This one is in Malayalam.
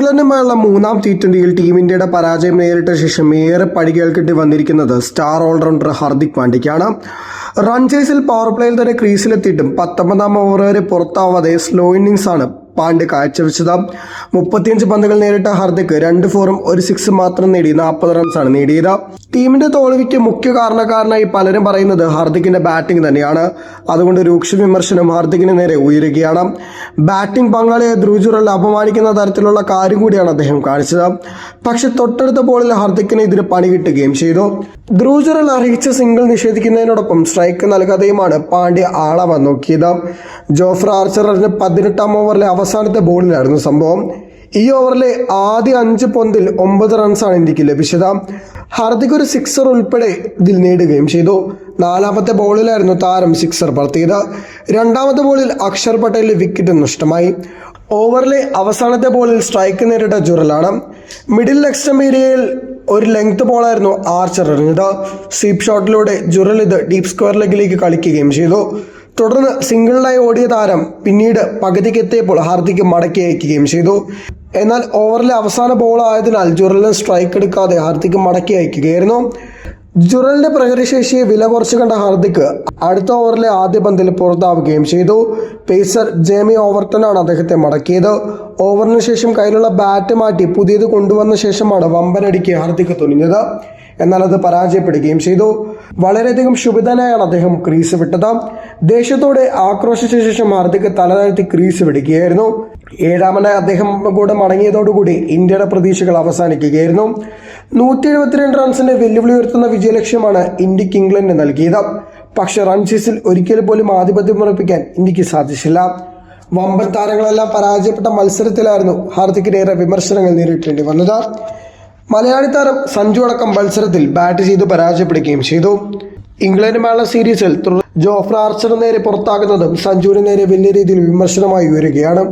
ഇംഗ്ലണ്ടുമായുള്ള മൂന്നാം T20യിൽ ടീം ഇന്ത്യയുടെ പരാജയം നേരിട്ട ശേഷം ഏറെ പഴികേൽക്കേണ്ടി വന്നിരിക്കുന്നത് സ്റ്റാർ ഓൾറൗണ്ടർ ഹാർദിക് പാണ്ഡ്യയ്ക്കാണ്. റൺ ചേസിൽ പവർ പ്ലേയിൽ തന്നെ ക്രീസിലെത്തിയിട്ടും 19ാം ഓവർ വരെ പുറത്താവാതെ സ്ലോ ഇന്നിംഗ്സാണ് പാണ്ഡ്യ കാഴ്ചവെച്ചത്. 35 പന്തുകൾ നേരിട്ട ഹാർദിക് 2 4ഉം 1 6 മാത്രം നേടി 40 റൺസാണ് നേടിയത്. ടീമിന്റെ തോൽവിക്ക് മുഖ്യ കാരണക്കാരനായി പലരും പറയുന്നത് ഹാർദിക്കിന്റെ ബാറ്റിംഗ് തന്നെയാണ്. അതുകൊണ്ട് രൂക്ഷ വിമർശനം ഹാർദിക്കിന് നേരെ ഉയരുകയാണ്. ബാറ്റിംഗ് പങ്കാളിയെ ധ്രുവ് ജുറൽ അപമാനിക്കുന്ന തരത്തിലുള്ള കാര്യം കൂടിയാണ് അദ്ദേഹം കാണിച്ചത്. പക്ഷെ തൊട്ടടുത്ത ബോളിൽ ഹാർദിക്കിന് ഇതിന് പണി കിട്ടുകയും ചെയ്തു. ധ്രുവ് ജുറൽ അർഹിച്ച സിംഗിൾ നിഷേധിക്കുന്നതിനോടൊപ്പം സ്ട്രൈക്ക് നൽകാതെയുമാണ് പാണ്ഡ്യ ആളാവാൻ നോക്കിയത്. ജോഫ്ര ആർച്ചർ 18ാം ഓവറിലെ അവസാനത്തെ ബോളിലായിരുന്നു സംഭവം. ഈ ഓവറിലെ ആദ്യ 5 പന്തിൽ 9 റൺസാണ് ഇന്ത്യക്ക് ലഭിച്ചത്. ഹാർദിക് ഒരു സിക്സർ ഉൾപ്പെടെ ഇതിൽ നേടുകയും ചെയ്തു. 4ാമത്തെ ബോളിലായിരുന്നു താരം സിക്സർ പറത്തിയത്. 2ാമത്തെ ബോളിൽ അക്ഷർ പട്ടേലിന് വിക്കറ്റ് നഷ്ടമായി. ഓവറിലെ അവസാനത്തെ ബോളിൽ സ്ട്രൈക്ക് നേരിട്ട ജുറലാണ്. മിഡിൽ ലെഗ് സ്റ്റംപ് ഏരിയയിൽ ഒരു ലെങ്ത് ബോളായിരുന്നു ആർച്ചർ എറിഞ്ഞത്. സ്വീപ്പ് ഷോട്ടിലൂടെ ജുറൽ ഇത് ഡീപ് സ്ക്വയർ ലെഗിലേക്ക് കളിക്കുകയും ചെയ്തു. തുടർന്ന് സിംഗിളിനായി ഓടിയ താരം പിന്നീട് പകുതിക്കെത്തിയപ്പോൾ ഹാർദിക് മടക്കി അയക്കുകയും ചെയ്തു. എന്നാൽ ഓവറിലെ അവസാന ബോൾ ആയതിനാൽ ജുറലിന് സ്ട്രൈക്ക് എടുക്കാതെ ഹാർദിക് മടക്കി അയക്കുകയായിരുന്നു. ജുറലിന്റെ പ്രഹരശേഷിയെ വില കുറച്ച് കണ്ട ഹാർദിക് അടുത്ത ഓവറിലെ ആദ്യ പന്തിൽ പുറത്താവുകയും ചെയ്തു. പേസർ ജേമി ഓവർട്ടനാണ് അദ്ദേഹത്തെ മടക്കിയത്. ഓവറിന് ശേഷം കയ്യിലുള്ള ബാറ്റ് മാറ്റി പുതിയത് കൊണ്ടുവന്ന ശേഷമാണ് വമ്പനടിക്ക് ഹാർദിക് തുനിഞ്ഞത്. എന്നാൽ അത് പരാജയപ്പെടുകയും ചെയ്തു. വളരെയധികം ശുഭിതനായാണ് അദ്ദേഹം ക്രീസ് വിട്ടത്. ദേഷ്യത്തോടെ ആക്രോശിച്ച ശേഷം ഹാർദിക് തലതാഴ്ത്തി ക്രീസ് വിടുകയായിരുന്നു. 7ാമനായി അദ്ദേഹം കൂടെ മടങ്ങിയതോടുകൂടി ഇന്ത്യയുടെ പ്രതീക്ഷകൾ അവസാനിക്കുകയായിരുന്നു. 172 റൺസിന്റെ വെല്ലുവിളി ഉയർത്തുന്ന വിജയലക്ഷ്യമാണ് ഇന്ത്യക്ക് ഇംഗ്ലണ്ട് നൽകിയത്. പക്ഷെ റൺ ചേസിൽ ഒരിക്കൽ പോലും ആധിപത്യം ഉറപ്പിക്കാൻ ഇന്ത്യക്ക് സാധിച്ചില്ല. വമ്പൻ താരങ്ങളെല്ലാം പരാജയപ്പെട്ട മത്സരത്തിലായിരുന്നു ഹാർദിക്കിനേറെ വിമർശനങ്ങൾ നേരിടേണ്ടി വന്നത്. മലയാളി താരം സഞ്ജു അടക്കം മത്സരത്തിൽ ബാറ്റ് ചെയ്ത് പരാജയപ്പെടുകയും ചെയ്തു. ഇംഗ്ലണ്ടുമായുള്ള സീരീസിൽ ജോഫ്ര ആർച്ചറിന് നേരെ പുറത്താകുന്നതും സഞ്ജുവിന് നേരെ വലിയ രീതിയിൽ വിമർശനമായി ഉയരുകയാണ്.